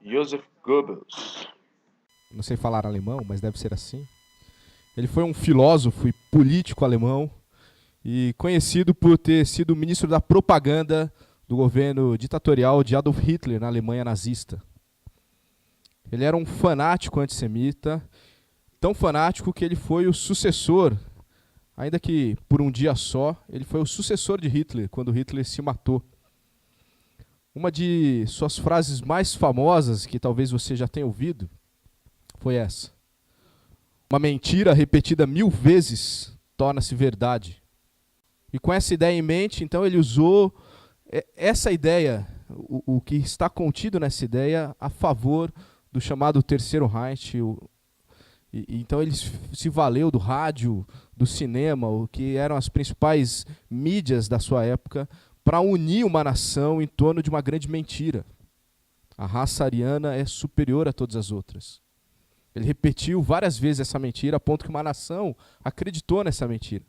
Joseph Goebbels. Não sei falar alemão, mas deve ser assim. Ele foi um filósofo e político alemão e conhecido por ter sido ministro da propaganda do governo ditatorial de Adolf Hitler na Alemanha nazista. Ele era um fanático antissemita, tão fanático que ele foi o sucessor, ainda que por um dia só, ele foi o sucessor de Hitler quando Hitler se matou. Uma de suas frases mais famosas, que talvez você já tenha ouvido, foi essa: uma mentira repetida 1000 vezes torna-se verdade. E com essa ideia em mente, então ele usou essa ideia, o que está contido nessa ideia, a favor do chamado Terceiro Reich. Então ele se valeu do rádio, do cinema, o que eram as principais mídias da sua época, para unir uma nação em torno de uma grande mentira. A raça ariana é superior a todas as outras. Ele repetiu várias vezes essa mentira, a ponto que uma nação acreditou nessa mentira.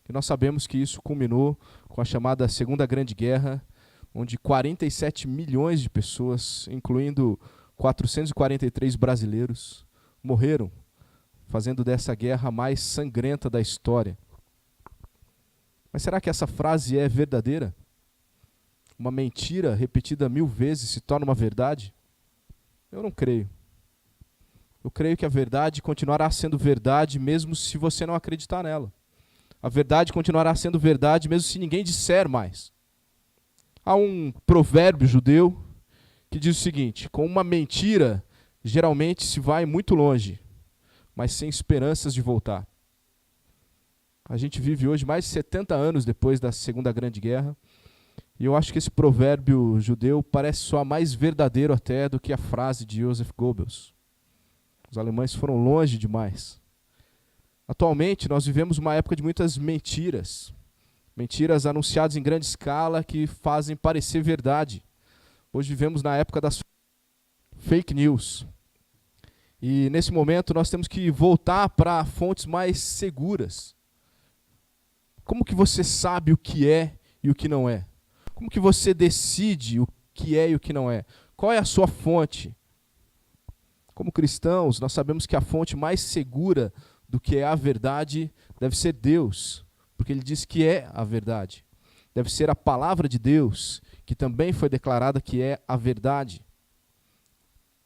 E nós sabemos que isso culminou com a chamada Segunda Grande Guerra, onde 47 milhões de pessoas, incluindo 443 brasileiros, morreram, fazendo dessa guerra a mais sangrenta da história. Mas será que essa frase é verdadeira? Uma mentira repetida 1000 vezes se torna uma verdade? Eu não creio. Eu creio que a verdade continuará sendo verdade mesmo se você não acreditar nela. A verdade continuará sendo verdade mesmo se ninguém disser mais. Há um provérbio judeu que diz o seguinte: com uma mentira, geralmente se vai muito longe, mas sem esperanças de voltar. A gente vive hoje mais de 70 anos depois da Segunda Grande Guerra, e eu acho que esse provérbio judeu parece soar mais verdadeiro até do que a frase de Joseph Goebbels. Os alemães foram longe demais. Atualmente, nós vivemos uma época de muitas mentiras. Mentiras anunciadas em grande escala que fazem parecer verdade. Hoje vivemos na época das fake news. E nesse momento nós temos que voltar para fontes mais seguras. Como que você sabe o que é e o que não é? Como que você decide o que é e o que não é? Qual é a sua fonte? Como cristãos, nós sabemos que a fonte mais segura do que é a verdade deve ser Deus, porque Ele diz que é a verdade. Deve ser a palavra de Deus, que também foi declarada que é a verdade.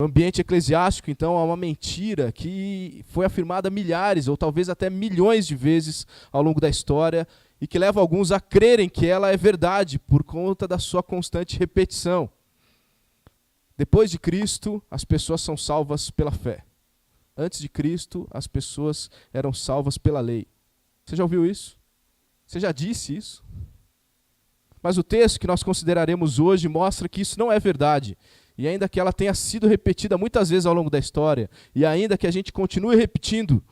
No ambiente eclesiástico, então, há uma mentira que foi afirmada milhares ou talvez até milhões de vezes ao longo da história e que leva alguns a crerem que ela é verdade por conta da sua constante repetição. Depois de Cristo, as pessoas são salvas pela fé. Antes de Cristo, as pessoas eram salvas pela lei. Você já ouviu isso? Você já disse isso? Mas o texto que nós consideraremos hoje mostra que isso não é verdade. E ainda que ela tenha sido repetida muitas vezes ao longo da história, e ainda que a gente continue repetindo,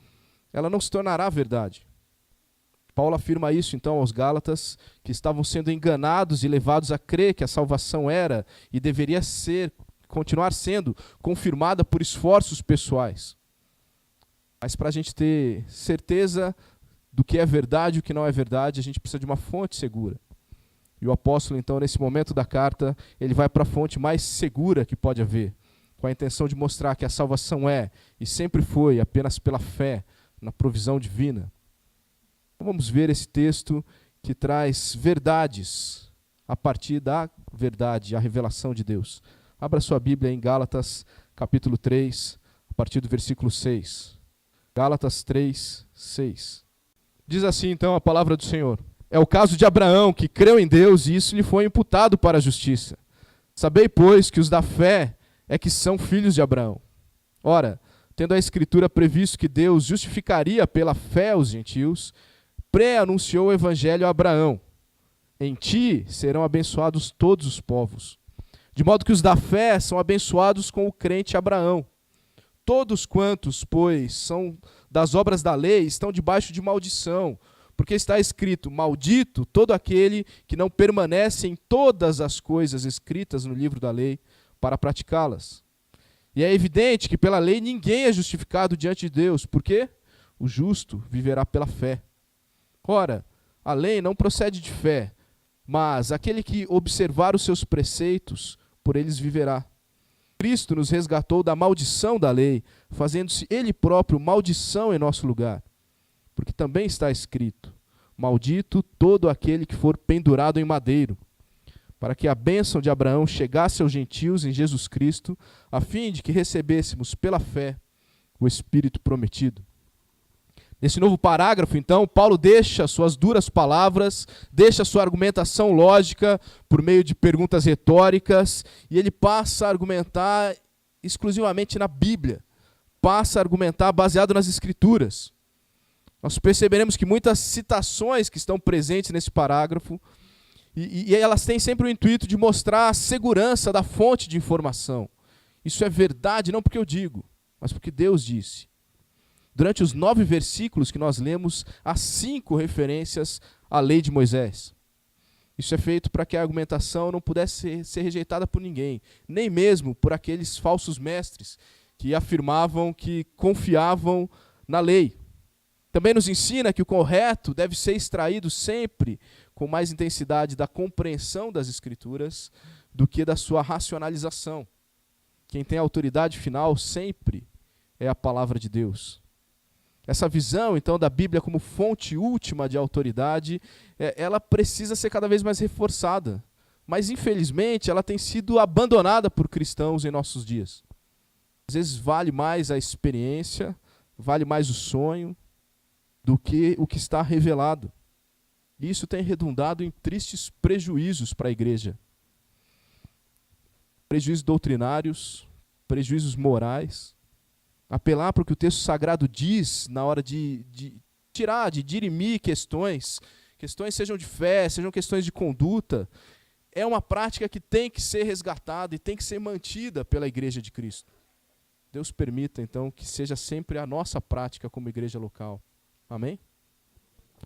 ela não se tornará verdade. Paulo afirma isso então aos Gálatas, que estavam sendo enganados e levados a crer que a salvação era e deveria continuar sendo confirmada por esforços pessoais. Mas para a gente ter certeza do que é verdade e o que não é verdade, a gente precisa de uma fonte segura. E o apóstolo, então, nesse momento da carta, ele vai para a fonte mais segura que pode haver, com a intenção de mostrar que a salvação é e sempre foi apenas pela fé na provisão divina. Então, vamos ver esse texto que traz verdades a partir da verdade, a revelação de Deus. Abra sua Bíblia em Gálatas, capítulo 3, a partir do versículo 6. Gálatas 3, 6. Diz assim, então, a palavra do Senhor. É o caso de Abraão, que creu em Deus e isso lhe foi imputado para a justiça. Sabei, pois, que os da fé é que são filhos de Abraão. Ora, tendo a Escritura previsto que Deus justificaria pela fé os gentios, pré-anunciou o evangelho a Abraão. Em ti serão abençoados todos os povos. De modo que os da fé são abençoados com o crente Abraão. Todos quantos, pois, são das obras da lei, estão debaixo de maldição, porque está escrito: maldito todo aquele que não permanece em todas as coisas escritas no livro da lei para praticá-las. E é evidente que pela lei ninguém é justificado diante de Deus, porque o justo viverá pela fé. Ora, a lei não procede de fé, mas aquele que observar os seus preceitos, por eles viverá. Cristo nos resgatou da maldição da lei, fazendo-se Ele próprio maldição em nosso lugar. Porque também está escrito: maldito todo aquele que for pendurado em madeiro, para que a bênção de Abraão chegasse aos gentios em Jesus Cristo, a fim de que recebêssemos pela fé o Espírito prometido. Nesse novo parágrafo, então, Paulo deixa suas duras palavras, deixa sua argumentação lógica por meio de perguntas retóricas, e ele passa a argumentar exclusivamente na Bíblia, passa a argumentar baseado nas Escrituras. Nós perceberemos que muitas citações que estão presentes nesse parágrafo, e elas têm sempre o intuito de mostrar a segurança da fonte de informação. Isso é verdade não porque eu digo, mas porque Deus disse. Durante os 9 versículos que nós lemos, há 5 referências à lei de Moisés. Isso é feito para que a argumentação não pudesse ser rejeitada por ninguém, nem mesmo por aqueles falsos mestres que afirmavam que confiavam na lei. Também nos ensina que o correto deve ser extraído sempre com mais intensidade da compreensão das Escrituras do que da sua racionalização. Quem tem a autoridade final sempre é a palavra de Deus. Essa visão, então, da Bíblia como fonte última de autoridade, ela precisa ser cada vez mais reforçada. Mas, infelizmente, ela tem sido abandonada por cristãos em nossos dias. Às vezes vale mais a experiência, vale mais o sonho, do que o que está revelado. E isso tem redundado em tristes prejuízos para a igreja. Prejuízos doutrinários, prejuízos morais. Apelar para o que o texto sagrado diz na hora de dirimir questões sejam de fé, sejam questões de conduta, é uma prática que tem que ser resgatada e tem que ser mantida pela igreja de Cristo. Deus permita, então, que seja sempre a nossa prática como igreja local. Amém?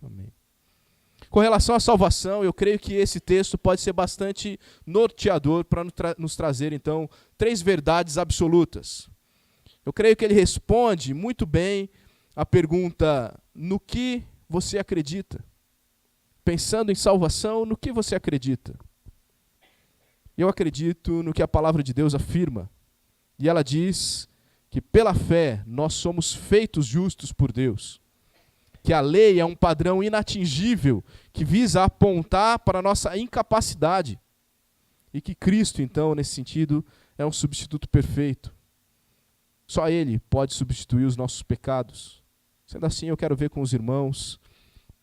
Amém. Com relação à salvação, eu creio que esse texto pode ser bastante norteador para nos trazer, então, 3 verdades absolutas. Eu creio que ele responde muito bem a pergunta: no que você acredita? Pensando em salvação, no que você acredita? Eu acredito no que a palavra de Deus afirma. E ela diz que pela fé nós somos feitos justos por Deus. Que a lei é um padrão inatingível que visa apontar para a nossa incapacidade. E que Cristo, então, nesse sentido, é um substituto perfeito. Só Ele pode substituir os nossos pecados. Sendo assim, eu quero ver com os irmãos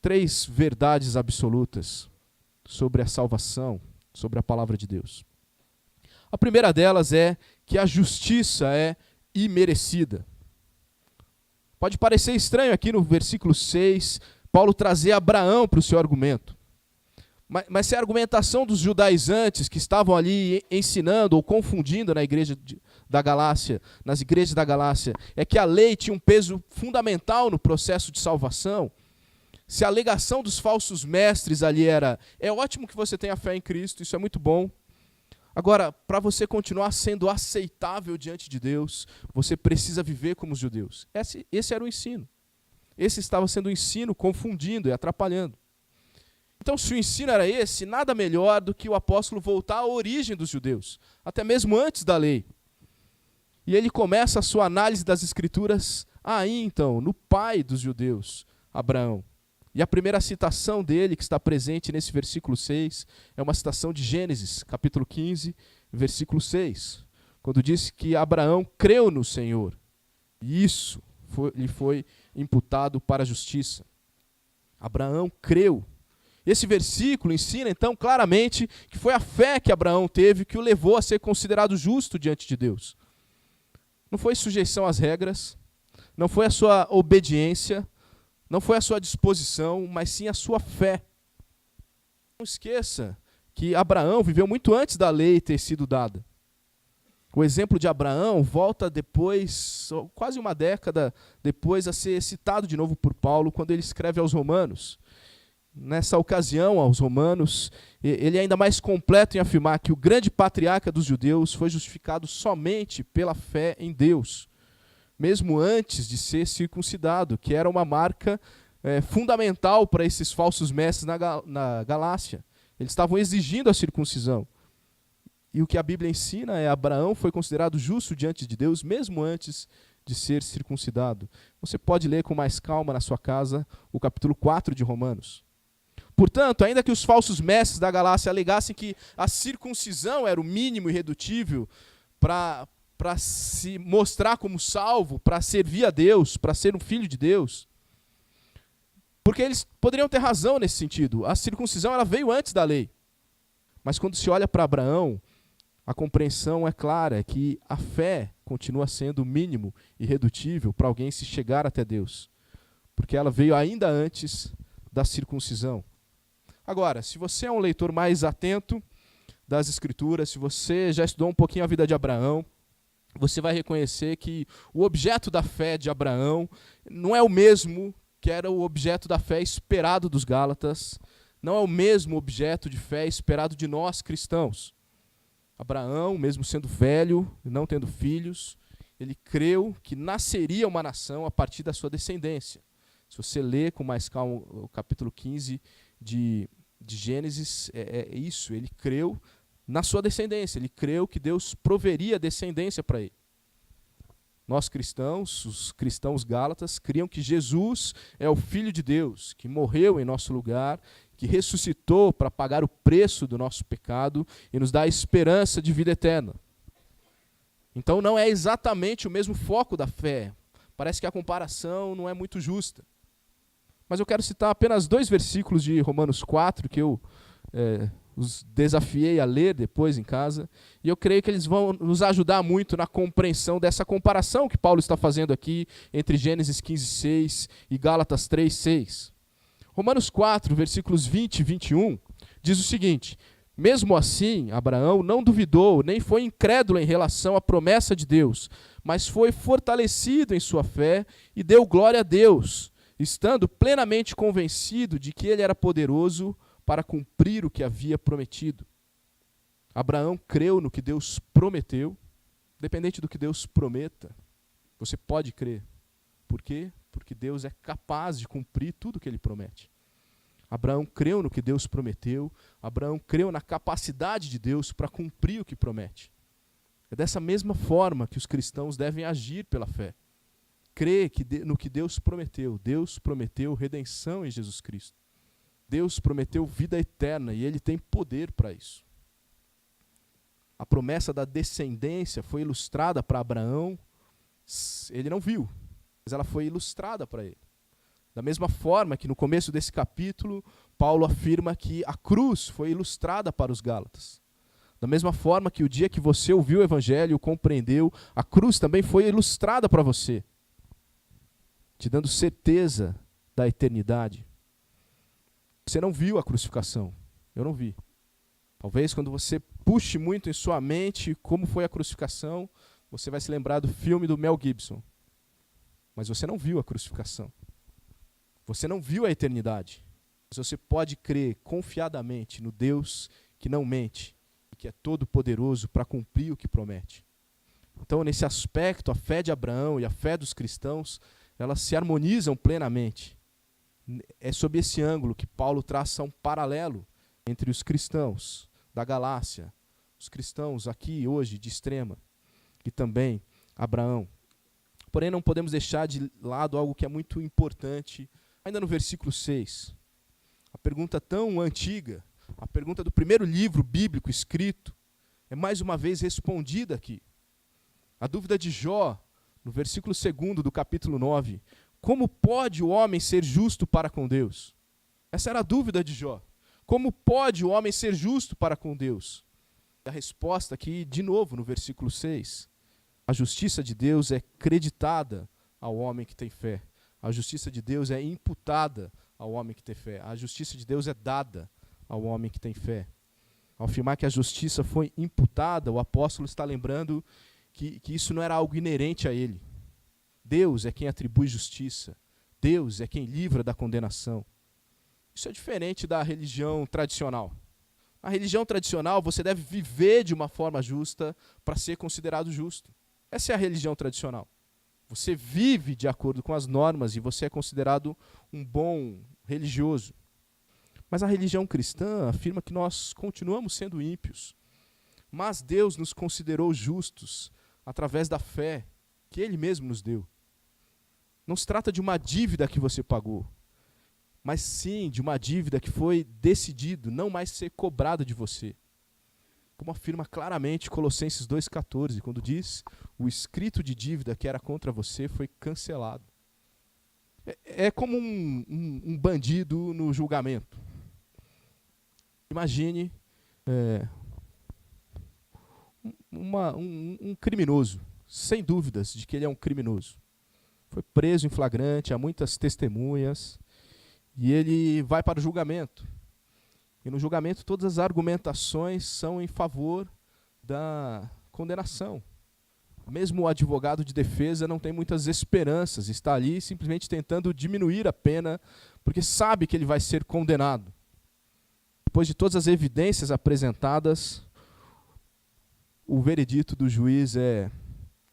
3 verdades absolutas sobre a salvação, sobre a palavra de Deus. A primeira delas é que a justiça é imerecida. Pode parecer estranho aqui no versículo 6, Paulo trazer Abraão para o seu argumento. Mas se a argumentação dos judaizantes que estavam ali ensinando ou confundindo na igreja da Galácia, nas igrejas da Galácia, é que a lei tinha um peso fundamental no processo de salvação, se a alegação dos falsos mestres ali era: é ótimo que você tenha fé em Cristo, isso é muito bom. Agora, para você continuar sendo aceitável diante de Deus, você precisa viver como os judeus. Esse era o ensino. Esse estava sendo o ensino confundindo e atrapalhando. Então, se o ensino era esse, nada melhor do que o apóstolo voltar à origem dos judeus, até mesmo antes da lei. E ele começa a sua análise das Escrituras aí, então, no pai dos judeus, Abraão. E a primeira citação dele, que está presente nesse versículo 6, é uma citação de Gênesis, capítulo 15, versículo 6, quando diz que Abraão creu no Senhor, e isso lhe foi imputado para a justiça. Abraão creu. Esse versículo ensina, então, claramente que foi a fé que Abraão teve que o levou a ser considerado justo diante de Deus. Não foi sujeição às regras, não foi a sua obediência, não foi a sua disposição, mas sim a sua fé. Não esqueça que Abraão viveu muito antes da lei ter sido dada. O exemplo de Abraão volta depois, quase uma década depois, a ser citado de novo por Paulo quando ele escreve aos Romanos. Nessa ocasião, aos Romanos, ele é ainda mais completo em afirmar que o grande patriarca dos judeus foi justificado somente pela fé em Deus, mesmo antes de ser circuncidado, que era uma marca fundamental para esses falsos mestres na Galácia. Eles estavam exigindo a circuncisão. E o que a Bíblia ensina é: Abraão foi considerado justo diante de Deus, mesmo antes de ser circuncidado. Você pode ler com mais calma na sua casa o capítulo 4 de Romanos. Portanto, ainda que os falsos mestres da Galácia alegassem que a circuncisão era o mínimo irredutível para se mostrar como salvo, para servir a Deus, para ser um filho de Deus, porque eles poderiam ter razão nesse sentido. A circuncisão ela veio antes da lei. Mas quando se olha para Abraão, a compreensão é clara, é que a fé continua sendo o mínimo irredutível para alguém se chegar até Deus, porque ela veio ainda antes da circuncisão. Agora, se você é um leitor mais atento das Escrituras, se você já estudou um pouquinho a vida de Abraão, você vai reconhecer que o objeto da fé de Abraão não é o mesmo que era o objeto da fé esperado dos Gálatas, não é o mesmo objeto de fé esperado de nós cristãos. Abraão, mesmo sendo velho e não tendo filhos, ele creu que nasceria uma nação a partir da sua descendência. Se você ler com mais calma o capítulo 15 de Gênesis, é isso, ele creu na sua descendência, ele creu que Deus proveria descendência para ele. Nós cristãos, os cristãos gálatas, criam que Jesus é o Filho de Deus, que morreu em nosso lugar, que ressuscitou para pagar o preço do nosso pecado e nos dá a esperança de vida eterna. Então não é exatamente o mesmo foco da fé. Parece que a comparação não é muito justa. Mas eu quero citar apenas 2 versículos de Romanos 4, que eu os desafiei a ler depois em casa, e eu creio que eles vão nos ajudar muito na compreensão dessa comparação que Paulo está fazendo aqui entre Gênesis 15:6 e Gálatas 3:6. Romanos 4, versículos 20 e 21, diz o seguinte: mesmo assim, Abraão não duvidou, nem foi incrédulo em relação à promessa de Deus, mas foi fortalecido em sua fé e deu glória a Deus, estando plenamente convencido de que ele era poderoso para cumprir o que havia prometido. Abraão creu no que Deus prometeu. Dependente do que Deus prometa, você pode crer. Por quê? Porque Deus é capaz de cumprir tudo o que ele promete. Abraão creu no que Deus prometeu. Abraão creu na capacidade de Deus para cumprir o que promete. É dessa mesma forma que os cristãos devem agir pela fé. Crer no que Deus prometeu. Deus prometeu redenção em Jesus Cristo. Deus prometeu vida eterna e ele tem poder para isso. A promessa da descendência foi ilustrada para Abraão, ele não viu, mas ela foi ilustrada para ele. Da mesma forma que no começo desse capítulo, Paulo afirma que a cruz foi ilustrada para os Gálatas. Da mesma forma que o dia que você ouviu o Evangelho e compreendeu, a cruz também foi ilustrada para você, te dando certeza da eternidade. Você não viu a crucificação, eu não vi. Talvez quando você puxe muito em sua mente como foi a crucificação, você vai se lembrar do filme do Mel Gibson. Mas você não viu a crucificação. Você não viu a eternidade. Mas você pode crer confiadamente no Deus que não mente e que é todo poderoso para cumprir o que promete. Então, nesse aspecto, a fé de Abraão e a fé dos cristãos, elas se harmonizam plenamente. É sob esse ângulo que Paulo traça um paralelo entre os cristãos da Galácia, os cristãos aqui hoje de Extrema, e também Abraão. Porém, não podemos deixar de lado algo que é muito importante, ainda no versículo 6. A pergunta tão antiga, a pergunta do primeiro livro bíblico escrito, é mais uma vez respondida aqui. A dúvida de Jó, no versículo 2 do capítulo 9, como pode o homem ser justo para com Deus? Essa era a dúvida de Jó. Como pode o homem ser justo para com Deus? A resposta aqui, de novo, no versículo 6. A justiça de Deus é creditada ao homem que tem fé. A justiça de Deus é imputada ao homem que tem fé. A justiça de Deus é dada ao homem que tem fé. Ao afirmar que a justiça foi imputada, o apóstolo está lembrando que isso não era algo inerente a ele. Deus é quem atribui justiça. Deus é quem livra da condenação. Isso é diferente da religião tradicional. Na religião tradicional, você deve viver de uma forma justa para ser considerado justo. Essa é a religião tradicional. Você vive de acordo com as normas e você é considerado um bom religioso. Mas a religião cristã afirma que nós continuamos sendo ímpios. Mas Deus nos considerou justos através da fé que Ele mesmo nos deu. Não se trata de uma dívida que você pagou, mas sim de uma dívida que foi decidido não mais ser cobrada de você. Como afirma claramente Colossenses 2,14, quando diz: o escrito de dívida que era contra você foi cancelado. É como um bandido no julgamento. Imagine um criminoso, sem dúvidas de que ele é um criminoso. Foi preso em flagrante, há muitas testemunhas, e ele vai para o julgamento. E no julgamento todas as argumentações são em favor da condenação. Mesmo o advogado de defesa não tem muitas esperanças, está ali simplesmente tentando diminuir a pena, porque sabe que ele vai ser condenado. Depois de todas as evidências apresentadas, o veredito do juiz é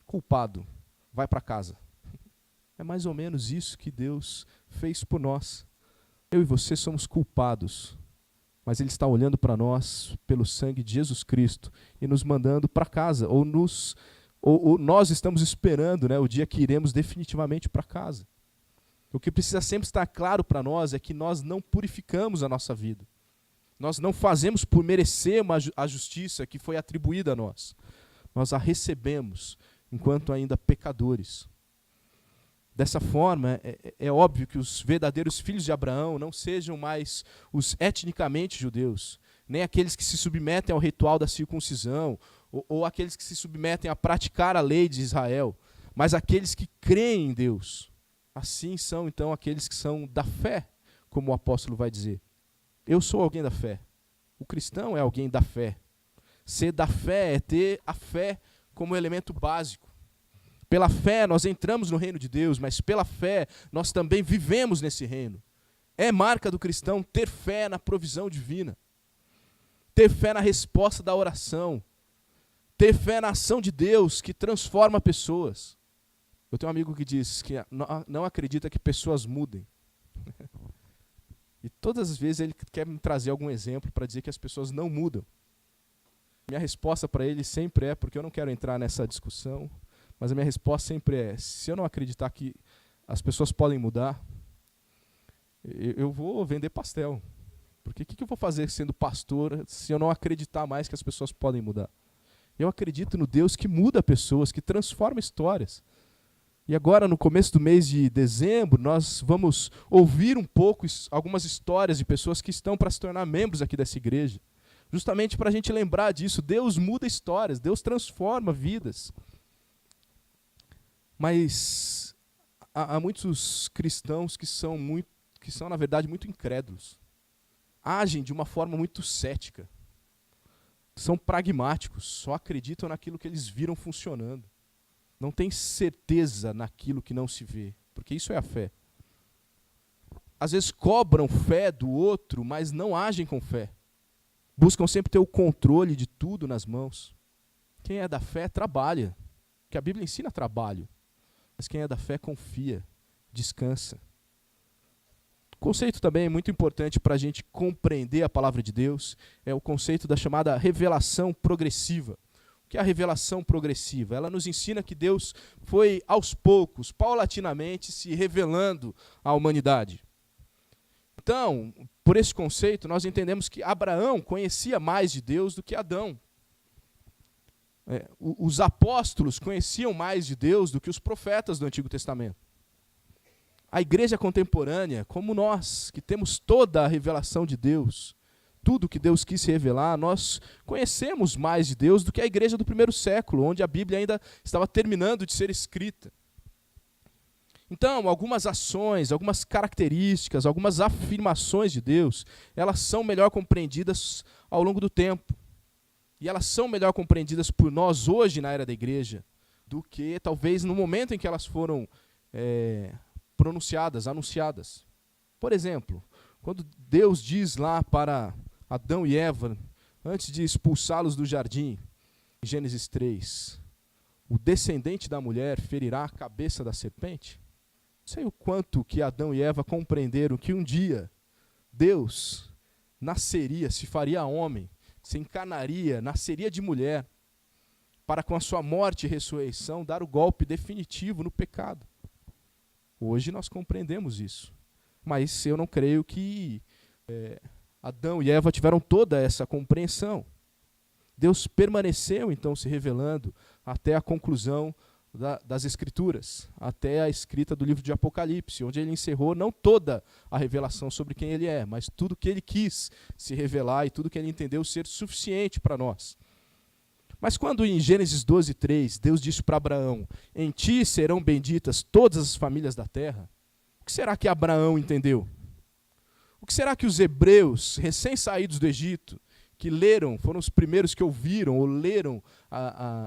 culpado, vai para casa. É mais ou menos isso que Deus fez por nós. Eu e você somos culpados, mas Ele está olhando para nós pelo sangue de Jesus Cristo e nos mandando para casa, ou nós estamos esperando, né, o dia que iremos definitivamente para casa. O que precisa sempre estar claro para nós é que nós não purificamos a nossa vida. Nós não fazemos por merecer a justiça que foi atribuída a nós. Nós a recebemos enquanto ainda pecadores. Dessa forma, é óbvio que os verdadeiros filhos de Abraão não sejam mais os etnicamente judeus, nem aqueles que se submetem ao ritual da circuncisão, ou aqueles que se submetem a praticar a lei de Israel, mas aqueles que creem em Deus. Assim são, então, aqueles que são da fé, como o apóstolo vai dizer. Eu sou alguém da fé. O cristão é alguém da fé. Ser da fé é ter a fé como elemento básico. Pela fé nós entramos no reino de Deus, mas pela fé nós também vivemos nesse reino. É marca do cristão ter fé na provisão divina, ter fé na resposta da oração, ter fé na ação de Deus que transforma pessoas. Eu tenho um amigo que diz que não acredita que pessoas mudem. E todas as vezes ele quer me trazer algum exemplo para dizer que as pessoas não mudam. Minha resposta para ele sempre é, porque eu não quero entrar nessa discussão, mas a minha resposta sempre é: se eu não acreditar que as pessoas podem mudar, eu vou vender pastel. Porque o que eu vou fazer sendo pastor se eu não acreditar mais que as pessoas podem mudar? Eu acredito no Deus que muda pessoas, que transforma histórias. E agora, no começo do mês de dezembro, nós vamos ouvir um pouco algumas histórias de pessoas que estão para se tornar membros aqui dessa igreja. Justamente para a gente lembrar disso. Deus muda histórias, Deus transforma vidas. Mas há muitos cristãos que são, na verdade, muito incrédulos. Agem de uma forma muito cética. São pragmáticos, só acreditam naquilo que eles viram funcionando. Não têm certeza naquilo que não se vê, porque isso é a fé. Às vezes cobram fé do outro, mas não agem com fé. Buscam sempre ter o controle de tudo nas mãos. Quem é da fé trabalha, porque a Bíblia ensina trabalho. Mas quem é da fé confia, descansa. Conceito também muito importante para a gente compreender a palavra de Deus é o conceito da chamada revelação progressiva. O que é a revelação progressiva? Ela nos ensina que Deus foi aos poucos, paulatinamente, se revelando à humanidade. Então, por esse conceito, nós entendemos que Abraão conhecia mais de Deus do que Adão. Os apóstolos conheciam mais de Deus do que os profetas do Antigo Testamento. A igreja contemporânea, como nós, que temos toda a revelação de Deus, tudo que Deus quis revelar, nós conhecemos mais de Deus do que a igreja do primeiro século, onde a Bíblia ainda estava terminando de ser escrita. Então, algumas ações, algumas características, algumas afirmações de Deus, elas são melhor compreendidas ao longo do tempo. E elas são melhor compreendidas por nós hoje na era da igreja do que talvez no momento em que elas foram pronunciadas, anunciadas. Por exemplo, quando Deus diz lá para Adão e Eva, antes de expulsá-los do jardim, em Gênesis 3, o descendente da mulher ferirá a cabeça da serpente. Não sei o quanto que Adão e Eva compreenderam que um dia Deus nasceria, se faria homem, se encarnaria, nasceria de mulher, para com a sua morte e ressurreição dar o golpe definitivo no pecado. Hoje nós compreendemos isso. Mas eu não creio que Adão e Eva tiveram toda essa compreensão. Deus permaneceu, então, se revelando até a conclusão das Escrituras, até a escrita do livro de Apocalipse, onde ele encerrou não toda a revelação sobre quem ele é, mas tudo que ele quis se revelar e tudo que ele entendeu ser suficiente para nós. Mas quando em Gênesis 12:3, Deus disse para Abraão, em ti serão benditas todas as famílias da terra, o que será que Abraão entendeu? O que será que os hebreus, recém-saídos do Egito, que leram, foram os primeiros que ouviram ou leram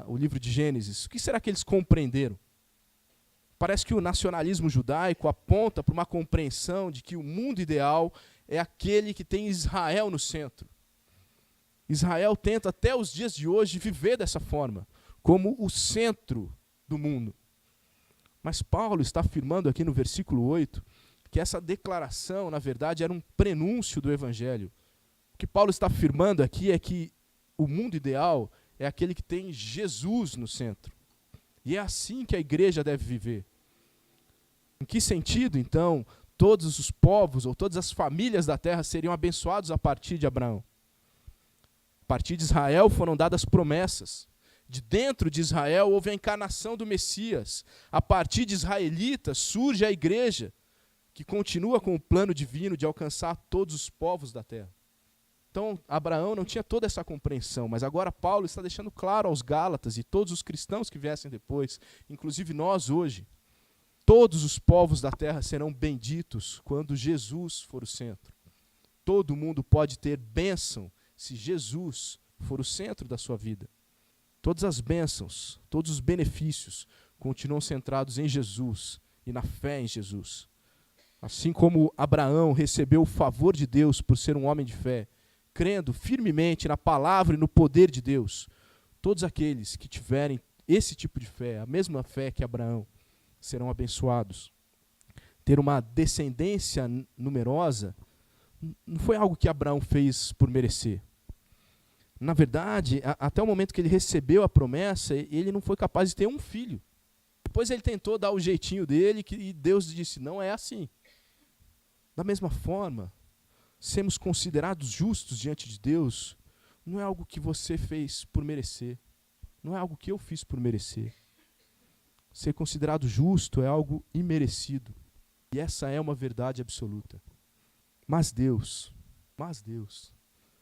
o livro de Gênesis, o que será que eles compreenderam? Parece que o nacionalismo judaico aponta para uma compreensão de que o mundo ideal é aquele que tem Israel no centro. Israel tenta até os dias de hoje viver dessa forma, como o centro do mundo. Mas Paulo está afirmando aqui no versículo 8 que essa declaração, na verdade, era um prenúncio do Evangelho. O que Paulo está afirmando aqui é que o mundo ideal é aquele que tem Jesus no centro. E é assim que a igreja deve viver. Em que sentido, então, todos os povos ou todas as famílias da terra seriam abençoados a partir de Abraão? A partir de Israel foram dadas promessas. De dentro de Israel houve a encarnação do Messias. A partir de israelitas surge a igreja, que continua com o plano divino de alcançar todos os povos da terra. Então, Abraão não tinha toda essa compreensão, mas agora Paulo está deixando claro aos Gálatas e todos os cristãos que viessem depois, inclusive nós hoje, todos os povos da terra serão benditos quando Jesus for o centro. Todo mundo pode ter bênção se Jesus for o centro da sua vida. Todas as bênçãos, todos os benefícios continuam centrados em Jesus e na fé em Jesus. Assim como Abraão recebeu o favor de Deus por ser um homem de fé, crendo firmemente na palavra e no poder de Deus, todos aqueles que tiverem esse tipo de fé, a mesma fé que Abraão, serão abençoados. Ter uma descendência numerosa não foi algo que Abraão fez por merecer. Na verdade, até o momento que ele recebeu a promessa, ele não foi capaz de ter um filho. Depois ele tentou dar o jeitinho dele e Deus disse, não é assim. Da mesma forma, sermos considerados justos diante de Deus não é algo que você fez por merecer. Não é algo que eu fiz por merecer. Ser considerado justo é algo imerecido. E essa é uma verdade absoluta. Mas Deus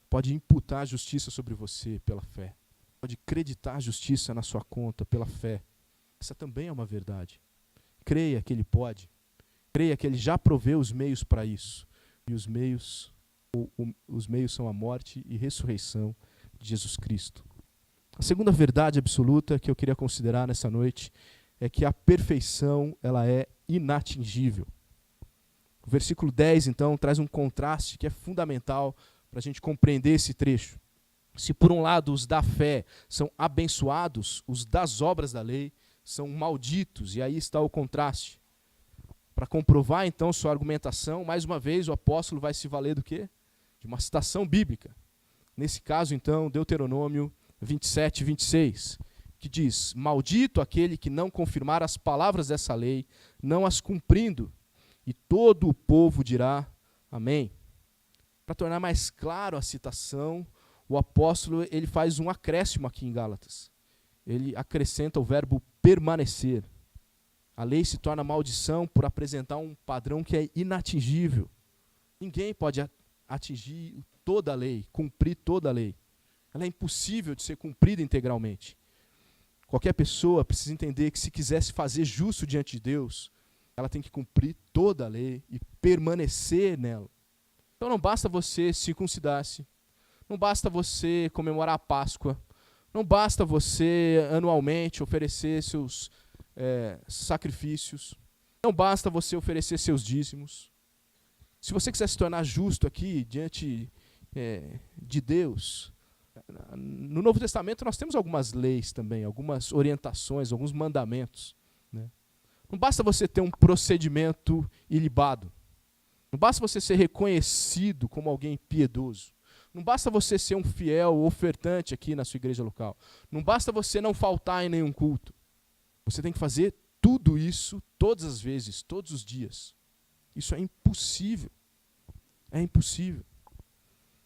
pode imputar a justiça sobre você pela fé. Pode creditar a justiça na sua conta pela fé. Essa também é uma verdade. Creia que Ele pode. Creia que Ele já proveu os meios para isso. E os meios são a morte e ressurreição de Jesus Cristo. A segunda verdade absoluta que eu queria considerar nessa noite é que a perfeição ela é inatingível. O versículo 10, então, traz um contraste que é fundamental para a gente compreender esse trecho. Se por um lado os da fé são abençoados, os das obras da lei são malditos, e aí está o contraste. Para comprovar, então, sua argumentação, mais uma vez o apóstolo vai se valer do quê? De uma citação bíblica. Nesse caso, então, Deuteronômio 27, 26, que diz, maldito aquele que não confirmar as palavras dessa lei, não as cumprindo, e todo o povo dirá, amém. Para tornar mais claro a citação, o apóstolo ele faz um acréscimo aqui em Gálatas. Ele acrescenta o verbo permanecer. A lei se torna maldição por apresentar um padrão que é inatingível. Ninguém pode atingir toda a lei, cumprir toda a lei. Ela é impossível de ser cumprida integralmente. Qualquer pessoa precisa entender que se quiser se fazer justo diante de Deus, ela tem que cumprir toda a lei e permanecer nela. Então não basta você circuncidar-se, não basta você comemorar a Páscoa, não basta você anualmente oferecer seus sacrifícios, não basta você oferecer seus dízimos. Se você quiser se tornar justo aqui diante de Deus, no Novo Testamento nós temos algumas leis também, algumas orientações, alguns mandamentos, né? Não basta você ter um procedimento ilibado. Não basta você ser reconhecido como alguém piedoso. Não basta você ser um fiel ofertante aqui na sua igreja local. Não basta você não faltar em nenhum culto. Você tem que fazer tudo isso todas as vezes, todos os dias. Isso é impossível. É impossível.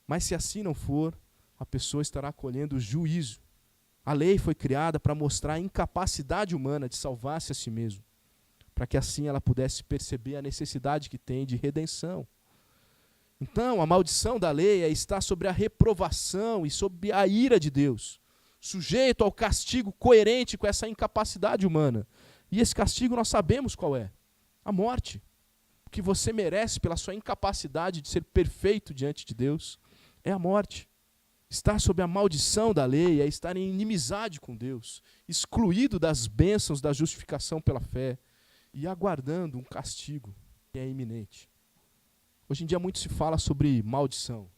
Mas se assim não for, a pessoa estará colhendo juízo. A lei foi criada para mostrar a incapacidade humana de salvar-se a si mesmo, para que assim ela pudesse perceber a necessidade que tem de redenção. Então, a maldição da lei é estar sobre a reprovação e sob a ira de Deus, sujeito ao castigo coerente com essa incapacidade humana. E esse castigo nós sabemos qual é: a morte. O que você merece pela sua incapacidade de ser perfeito diante de Deus é a morte. Estar sob a maldição da lei é estar em inimizade com Deus, excluído das bênçãos da justificação pela fé e aguardando um castigo que é iminente. Hoje em dia muito se fala sobre maldição,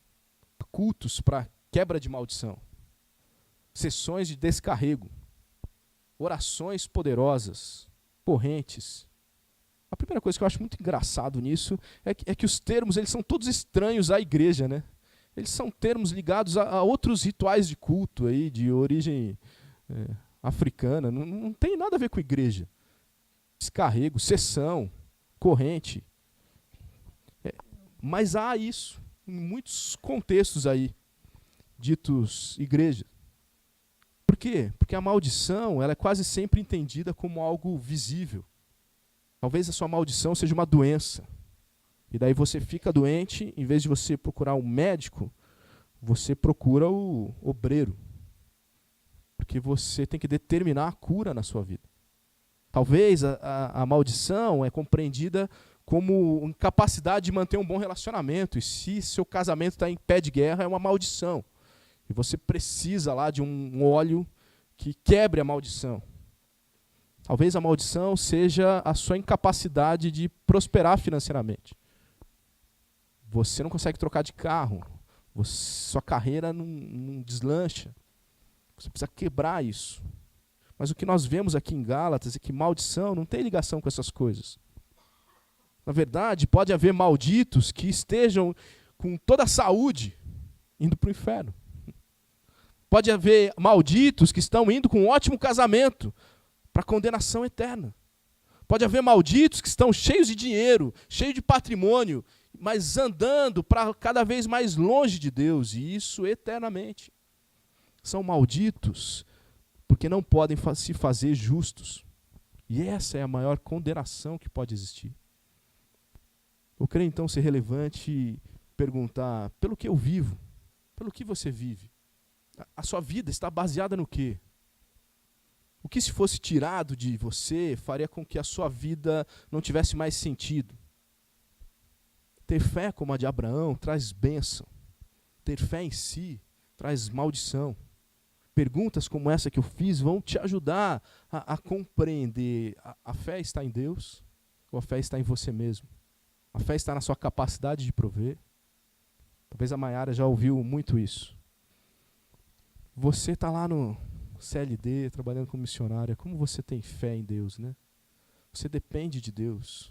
cultos para quebra de maldição, sessões de descarrego, orações poderosas, correntes. A primeira coisa que eu acho muito engraçado nisso é que os termos eles são todos estranhos à igreja, né? Eles são termos ligados a outros rituais de culto aí, de origem africana. Não tem nada a ver com igreja. Descarrego, sessão, corrente. Mas há isso em muitos contextos aí, ditos igreja. Por quê? Porque a maldição ela é quase sempre entendida como algo visível. Talvez a sua maldição seja uma doença. E daí você fica doente, em vez de você procurar um médico, você procura o obreiro. Porque você tem que determinar a cura na sua vida. Talvez a maldição é compreendida como incapacidade de manter um bom relacionamento. E se seu casamento está em pé de guerra, é uma maldição. E você precisa lá de um óleo que quebre a maldição. Talvez a maldição seja a sua incapacidade de prosperar financeiramente. Você não consegue trocar de carro. Sua carreira não deslancha. Você precisa quebrar isso. Mas o que nós vemos aqui em Gálatas é que maldição não tem ligação com essas coisas. Na verdade, pode haver malditos que estejam com toda a saúde indo para o inferno. Pode haver malditos que estão indo com um ótimo casamento para condenação eterna. Pode haver malditos que estão cheios de dinheiro, cheios de patrimônio, mas andando para cada vez mais longe de Deus, e isso eternamente. São malditos porque não podem se fazer justos. E essa é a maior condenação que pode existir. Eu creio então ser relevante perguntar: pelo que eu vivo? Pelo que você vive? A sua vida está baseada no quê? O que, se fosse tirado de você, faria com que a sua vida não tivesse mais sentido? Ter fé como a de Abraão traz bênção. Ter fé em si traz maldição. Perguntas como essa que eu fiz vão te ajudar a compreender. A fé está em Deus ou a fé está em você mesmo? A fé está na sua capacidade de prover? Talvez a Maiara já ouviu muito isso. Você está lá no CLD, trabalhando como missionária, como você tem fé em Deus, né? Você depende de Deus.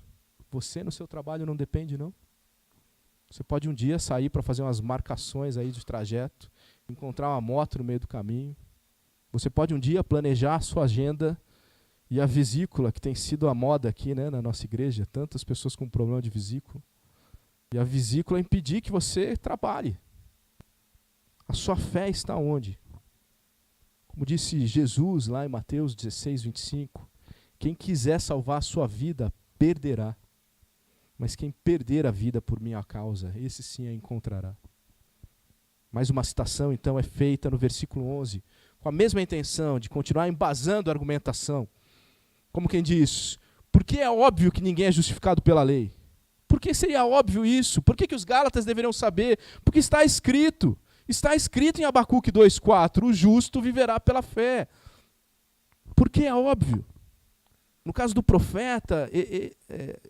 Você no seu trabalho não depende, não? Você pode um dia sair para fazer umas marcações aí de trajeto, encontrar uma moto no meio do caminho. Você pode um dia planejar a sua agenda e a vesícula, que tem sido a moda aqui, né, na nossa igreja, tantas pessoas com problema de vesícula. E a vesícula impedir que você trabalhe. A sua fé está onde? Como disse Jesus lá em Mateus 16, 25, quem quiser salvar a sua vida, perderá. Mas quem perder a vida por minha causa, esse sim a encontrará. Mais uma citação, então, é feita no versículo 11, com a mesma intenção de continuar embasando a argumentação. Como quem diz, por que é óbvio que ninguém é justificado pela lei? Por que seria óbvio isso? Por que os Gálatas deveriam saber? Porque está escrito. Está escrito em Abacuque 2,4, o justo viverá pela fé. Por que é óbvio? No caso do profeta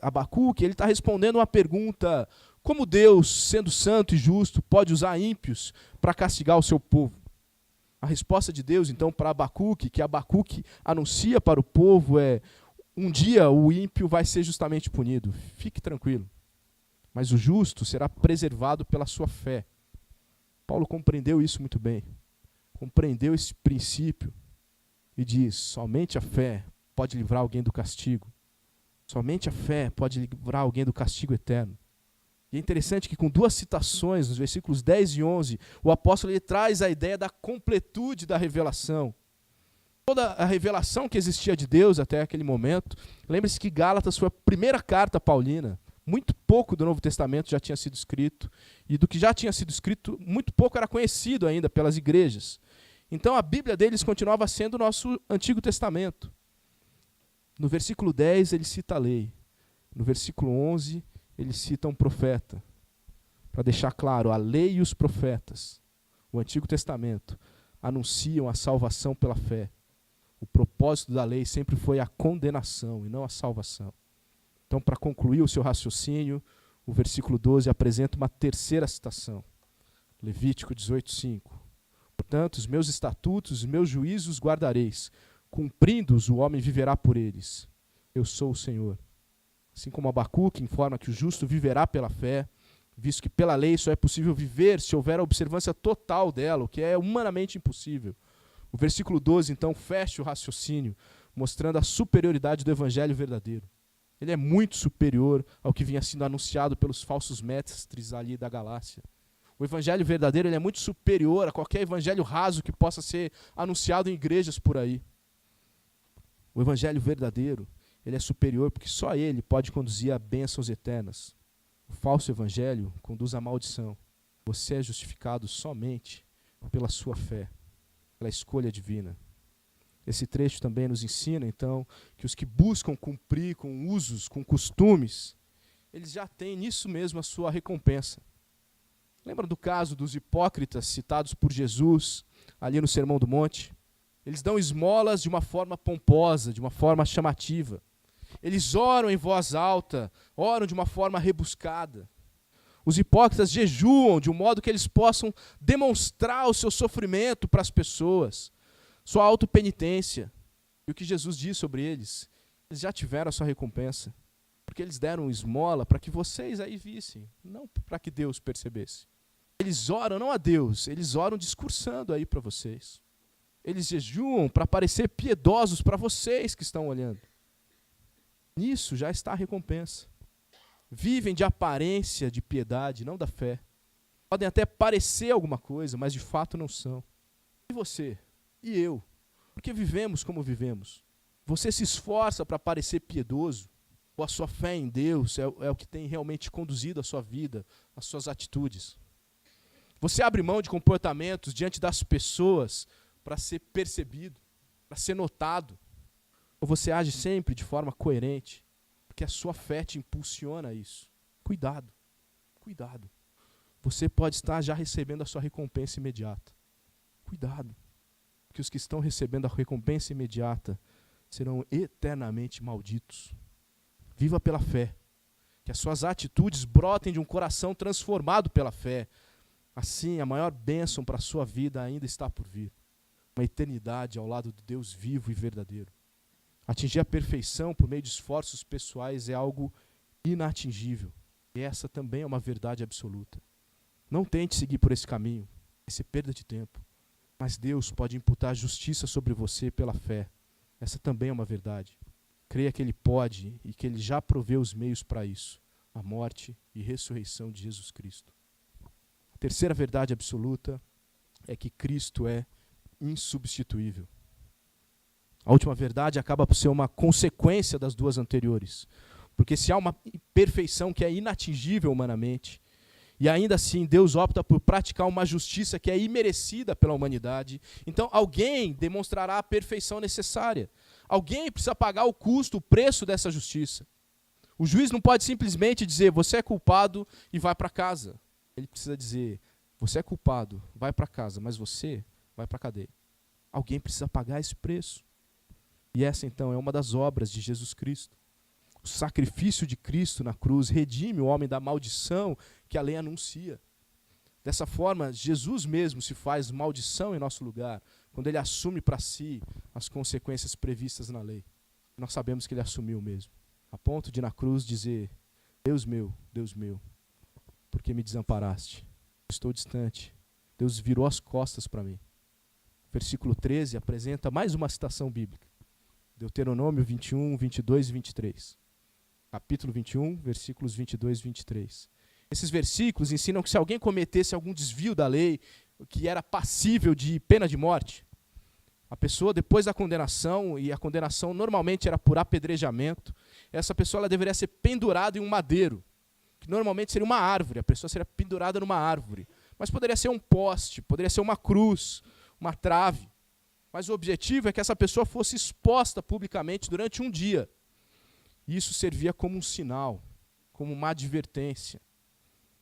Abacuque, ele está respondendo uma pergunta: como Deus, sendo santo e justo, pode usar ímpios para castigar o seu povo? A resposta de Deus, então, para Abacuque, que Abacuque anuncia para o povo é: um dia o ímpio vai ser justamente punido, fique tranquilo. Mas o justo será preservado pela sua fé. Paulo compreendeu isso muito bem. Compreendeu esse princípio e diz: somente a fé pode livrar alguém do castigo. Somente a fé pode livrar alguém do castigo eterno. E é interessante que com duas citações, nos versículos 10 e 11, o apóstolo ele traz a ideia da completude da revelação. Toda a revelação que existia de Deus até aquele momento. Lembre-se que Gálatas foi a primeira carta paulina. Muito pouco do Novo Testamento já tinha sido escrito. E do que já tinha sido escrito, muito pouco era conhecido ainda pelas igrejas. Então a Bíblia deles continuava sendo o nosso Antigo Testamento. No versículo 10 ele cita a lei. No versículo 11 ele cita um profeta. Para deixar claro, a lei e os profetas, o Antigo Testamento, anunciam a salvação pela fé. O propósito da lei sempre foi a condenação e não a salvação. Então, para concluir o seu raciocínio, o versículo 12 apresenta uma terceira citação. Levítico 18:5. Portanto, os meus estatutos, os meus juízos guardareis. Cumprindo-os, o homem viverá por eles. Eu sou o Senhor. Assim como Abacuque informa que o justo viverá pela fé, visto que pela lei só é possível viver se houver a observância total dela, o que é humanamente impossível. O versículo 12, então, fecha o raciocínio, mostrando a superioridade do evangelho verdadeiro. Ele é muito superior ao que vinha sendo anunciado pelos falsos mestres ali da Galácia. O evangelho verdadeiro ele é muito superior a qualquer evangelho raso que possa ser anunciado em igrejas por aí. O evangelho verdadeiro ele é superior porque só ele pode conduzir a bênçãos eternas. O falso evangelho conduz à maldição. Você é justificado somente pela sua fé, pela escolha divina. Esse trecho também nos ensina, então, que os que buscam cumprir com usos, com costumes, eles já têm nisso mesmo a sua recompensa. Lembra do caso dos hipócritas citados por Jesus ali no Sermão do Monte? Eles dão esmolas de uma forma pomposa, de uma forma chamativa. Eles oram em voz alta, oram de uma forma rebuscada. Os hipócritas jejuam de um modo que eles possam demonstrar o seu sofrimento para as pessoas, sua autopenitência. E o que Jesus diz sobre eles? Eles já tiveram a sua recompensa, porque eles deram esmola para que vocês aí vissem, não para que Deus percebesse. Eles oram não a Deus, eles oram discursando aí para vocês. Eles jejuam para parecer piedosos para vocês que estão olhando. Nisso já está a recompensa. Vivem de aparência de piedade, não da fé. Podem até parecer alguma coisa, mas de fato não são. E você? E eu? Porque vivemos como vivemos. Você se esforça para parecer piedoso? Ou a sua fé em Deus é o que tem realmente conduzido a sua vida, as suas atitudes? Você abre mão de comportamentos diante das pessoas para ser percebido, para ser notado? Ou você age sempre de forma coerente, porque a sua fé te impulsiona a isso? Cuidado, cuidado. Você pode estar já recebendo a sua recompensa imediata. Cuidado, porque os que estão recebendo a recompensa imediata serão eternamente malditos. Viva pela fé, que as suas atitudes brotem de um coração transformado pela fé. Assim, a maior bênção para a sua vida ainda está por vir. Uma eternidade ao lado do Deus vivo e verdadeiro. Atingir a perfeição por meio de esforços pessoais é algo inatingível. E essa também é uma verdade absoluta. Não tente seguir por esse caminho, vai ser perda de tempo. Mas Deus pode imputar justiça sobre você pela fé. Essa também é uma verdade. Creia que Ele pode e que Ele já proveu os meios para isso. A morte e ressurreição de Jesus Cristo. A terceira verdade absoluta é que Cristo é insubstituível. A última verdade acaba por ser uma consequência das duas anteriores. Porque se há uma perfeição que é inatingível humanamente, e ainda assim Deus opta por praticar uma justiça que é imerecida pela humanidade, então alguém demonstrará a perfeição necessária. Alguém precisa pagar o custo, o preço dessa justiça. O juiz não pode simplesmente dizer, você é culpado e vai para casa. Ele precisa dizer, você é culpado, vai para casa, mas você vai para a cadeia. Alguém precisa pagar esse preço. E essa, então, é uma das obras de Jesus Cristo. O sacrifício de Cristo na cruz redime o homem da maldição que a lei anuncia. Dessa forma, Jesus mesmo se faz maldição em nosso lugar, quando ele assume para si as consequências previstas na lei. Nós sabemos que ele assumiu mesmo, a ponto de na cruz dizer, Deus meu, por que me desamparaste? Estou distante Deus virou as costas para mim. Versículo 13 apresenta mais uma citação bíblica. Deuteronômio 21, 22 e 23. Capítulo 21, versículos 22 e 23. Esses versículos ensinam que se alguém cometesse algum desvio da lei, que era passível de pena de morte, a pessoa, depois da condenação, e a condenação normalmente era por apedrejamento, essa pessoa ela deveria ser pendurada em um madeiro, que normalmente seria uma árvore, a pessoa seria pendurada numa árvore. Mas poderia ser um poste, poderia ser uma cruz, uma trave. Mas o objetivo é que essa pessoa fosse exposta publicamente durante um dia. Isso servia como um sinal, como uma advertência.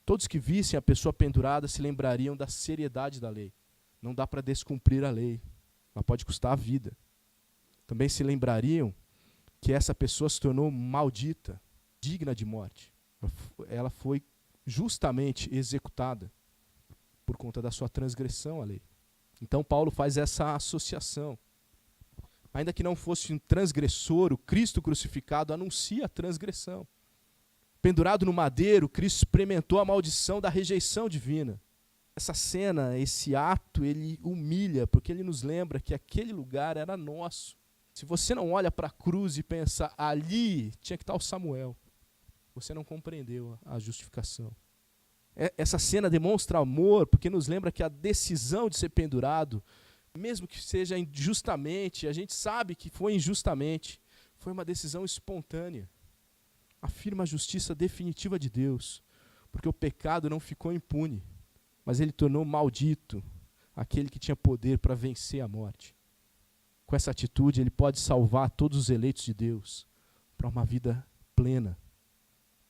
Todos que vissem a pessoa pendurada se lembrariam da seriedade da lei. Não dá para descumprir a lei. Ela pode custar a vida. Também se lembrariam que essa pessoa se tornou maldita, digna de morte. Ela foi justamente executada por conta da sua transgressão à lei. Então Paulo faz essa associação. Ainda que não fosse um transgressor, o Cristo crucificado anuncia a transgressão. Pendurado no madeiro, Cristo experimentou a maldição da rejeição divina. Essa cena, esse ato, ele humilha, porque ele nos lembra que aquele lugar era nosso. Se você não olha para a cruz e pensa, ali tinha que estar o Samuel, você não compreendeu a justificação. Essa cena demonstra amor, porque nos lembra que a decisão de ser pendurado, mesmo que seja injustamente, a gente sabe que foi injustamente, foi uma decisão espontânea. Afirma a justiça definitiva de Deus, porque o pecado não ficou impune, mas ele tornou maldito aquele que tinha poder para vencer a morte. Com essa atitude, ele pode salvar todos os eleitos de Deus para uma vida plena.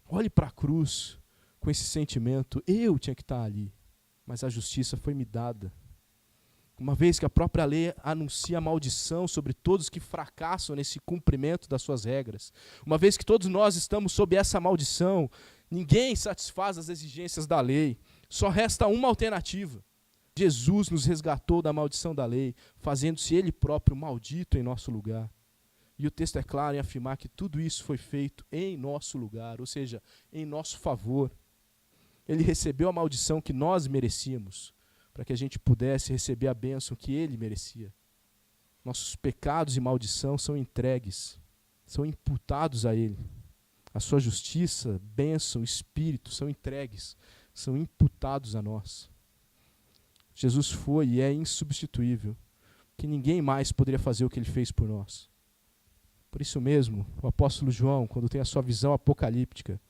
Olhe para a cruz com esse sentimento, eu tinha que estar ali, mas a justiça foi me dada. Uma vez que a própria lei anuncia a maldição sobre todos que fracassam nesse cumprimento das suas regras, uma vez que todos nós estamos sob essa maldição, ninguém satisfaz as exigências da lei, só resta uma alternativa. Jesus nos resgatou da maldição da lei, fazendo-se Ele próprio maldito em nosso lugar. E o texto é claro em afirmar que tudo isso foi feito em nosso lugar, ou seja, em nosso favor. Ele recebeu a maldição que nós merecíamos, para que a gente pudesse receber a bênção que Ele merecia. Nossos pecados e maldição são entregues, são imputados a Ele. A sua justiça, bênção, espírito são entregues, são imputados a nós. Jesus foi e é insubstituível, que ninguém mais poderia fazer o que Ele fez por nós. Por isso mesmo, o apóstolo João, quando tem a sua visão apocalíptica,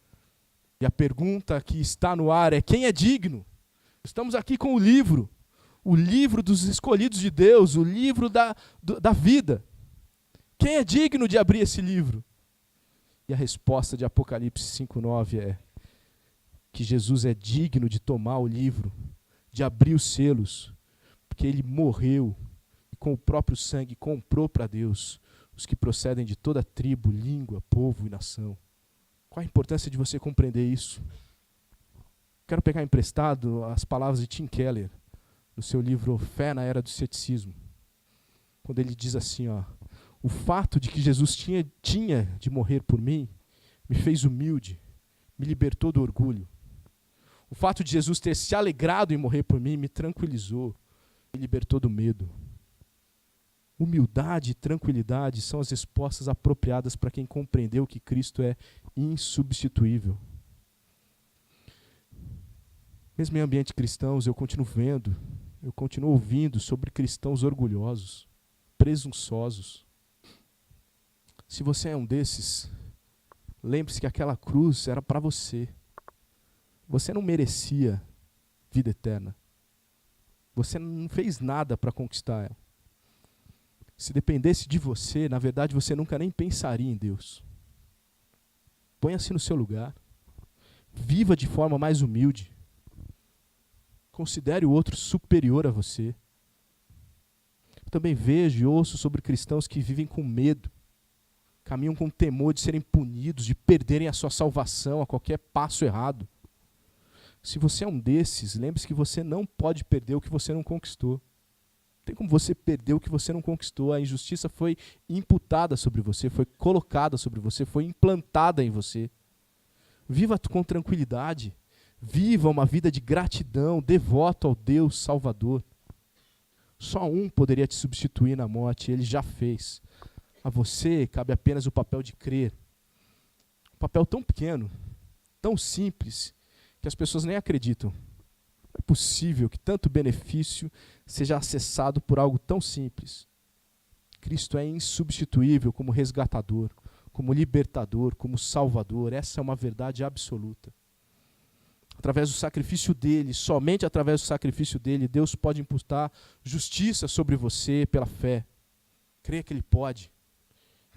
e a pergunta que está no ar é: quem é digno? Estamos aqui com o livro dos escolhidos de Deus, o livro da vida. Quem é digno de abrir esse livro? E a resposta de Apocalipse 5:9 é que Jesus é digno de tomar o livro, de abrir os selos, porque Ele morreu e com o próprio sangue comprou para Deus os que procedem de toda tribo, língua, povo e nação. Qual a importância de você compreender isso? Quero pegar emprestado as palavras de Tim Keller, no seu livro Fé na Era do Ceticismo, quando ele diz assim, o fato de que Jesus tinha de morrer por mim, me fez humilde, me libertou do orgulho. O fato de Jesus ter se alegrado em morrer por mim, me tranquilizou, me libertou do medo. Humildade e tranquilidade são as respostas apropriadas para quem compreendeu que Cristo é insubstituível. Mesmo em ambientes cristãos, eu continuo ouvindo sobre cristãos orgulhosos, presunçosos. Se você é um desses, lembre-se que aquela cruz era para você. Você não merecia vida eterna. Você não fez nada para conquistar ela. Se dependesse de você, na verdade você nunca nem pensaria em Deus. Ponha-se no seu lugar. Viva de forma mais humilde. Considere o outro superior a você. Eu também vejo e ouço sobre cristãos que vivem com medo, caminham com temor de serem punidos, de perderem a sua salvação a qualquer passo errado. Se você é um desses, lembre-se que você não pode perder o que você não conquistou. Não tem como você perder o que você não conquistou. A injustiça foi imputada sobre você, foi colocada sobre você, foi implantada em você. Viva com tranquilidade. Viva uma vida de gratidão, devoto ao Deus Salvador. Só um poderia te substituir na morte, ele já fez. A você cabe apenas o papel de crer. Um papel tão pequeno, tão simples, que as pessoas nem acreditam. Não é possível que tanto benefício seja acessado por algo tão simples. Cristo é insubstituível como resgatador, como libertador, como salvador. Essa é uma verdade absoluta. Através do sacrifício dele, somente através do sacrifício dele, Deus pode imputar justiça sobre você pela fé. Creia que ele pode.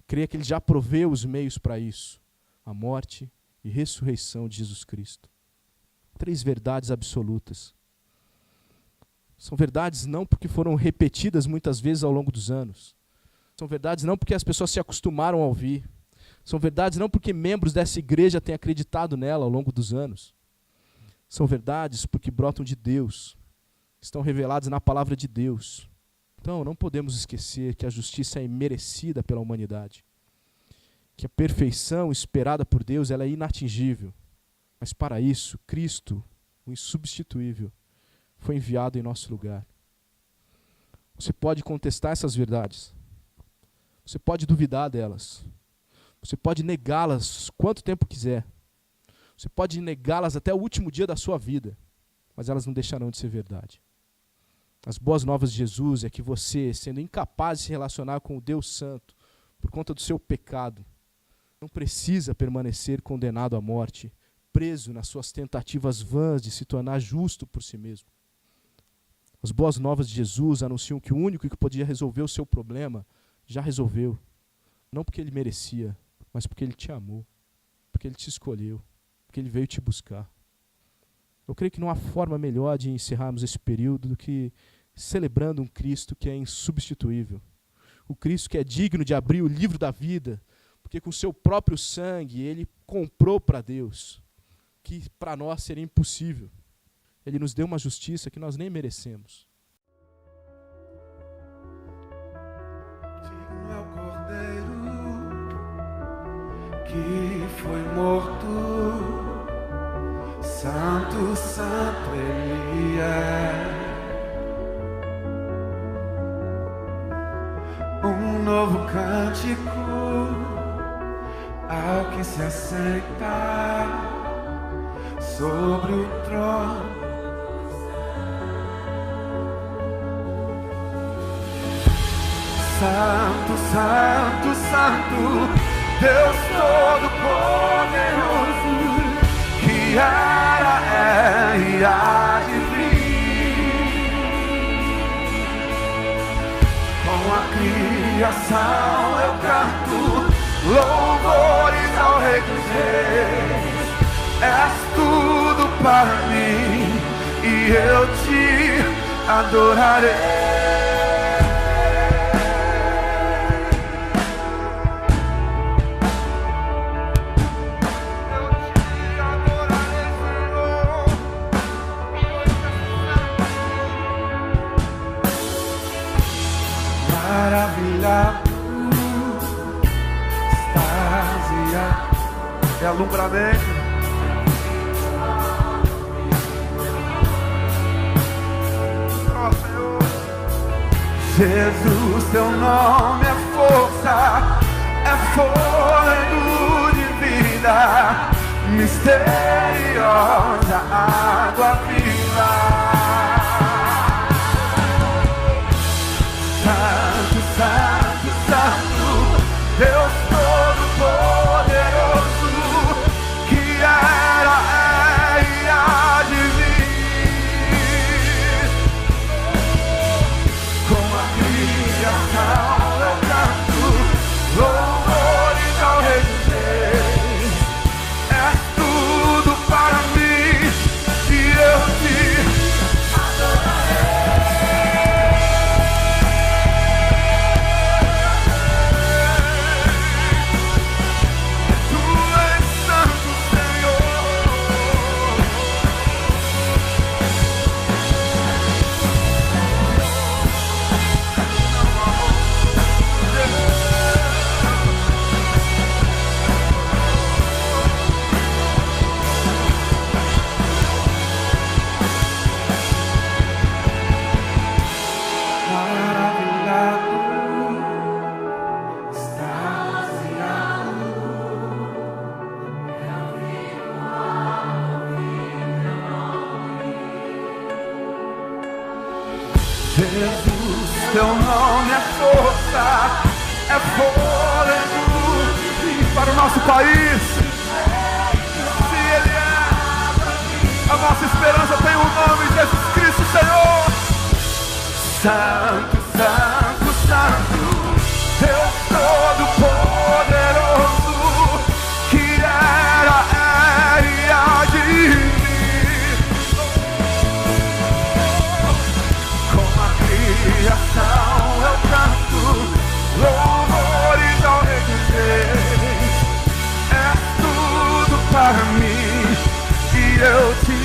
Creia que ele já proveu os meios para isso. A morte e ressurreição de Jesus Cristo. 3 verdades absolutas. São verdades não porque foram repetidas muitas vezes ao longo dos anos. São verdades não porque as pessoas se acostumaram a ouvir. São verdades não porque membros dessa igreja têm acreditado nela ao longo dos anos. São verdades porque brotam de Deus, estão reveladas na palavra de Deus. Então, não podemos esquecer que a justiça é imerecida pela humanidade, que a perfeição esperada por Deus ela é inatingível. Mas para isso, Cristo, o insubstituível, foi enviado em nosso lugar. Você pode contestar essas verdades. Você pode duvidar delas. Você pode negá-las quanto tempo quiser. Você pode negá-las até o último dia da sua vida, mas elas não deixarão de ser verdade. As boas novas de Jesus é que você, sendo incapaz de se relacionar com o Deus Santo por conta do seu pecado, não precisa permanecer condenado à morte, preso nas suas tentativas vãs de se tornar justo por si mesmo. As boas novas de Jesus anunciam que o único que podia resolver o seu problema já resolveu. Não porque ele merecia, mas porque ele te amou, porque ele te escolheu, porque ele veio te buscar. Eu creio que não há forma melhor de encerrarmos esse período do que celebrando um Cristo que é insubstituível. O Cristo que é digno de abrir o livro da vida, porque com seu próprio sangue ele comprou para Deus, que para nós seria impossível. Ele nos deu uma justiça que nós nem merecemos. Digno é o Cordeiro que foi morto. Santo, santo ele é. Um novo cântico ao que se assenta sobre o trono. Santo, santo, santo, Deus Todo-Poderoso, que era, é e há de vir. Com a criação eu canto louvores ao Rei dos Reis. És tudo para mim e eu te adorarei. Maravilhado, extasiado, é alumbramento. Oh, Senhor. Jesus, teu nome é força, é fôlego de vida, misteriosa água viva. Santo, santo, santo, Deus Todo-Poderoso, que era, é e há de vir. Com a criação eu canto louvores ao Rei dos Reis. És tudo para mim e eu te adorarei. Jesus, teu nome é força, é fôlego para o nosso país. Se Ele é, a nossa esperança tem o nome de Jesus Cristo, Senhor. Santo, Santo, Santo, Deus Todo-Poderoso, que era, é e há de vir. Com a criação eu canto louvores ao Rei dos Reis. É tudo para mim e eu te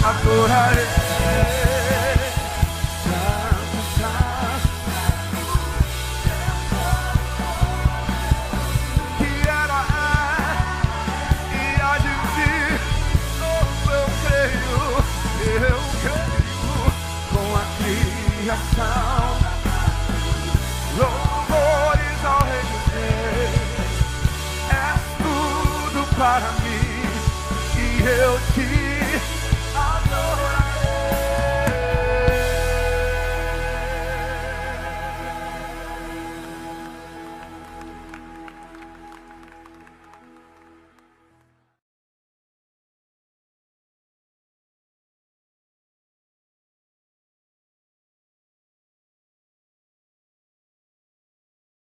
adorarei. Louvores ao Rei dos Reis, és tudo para mim e eu te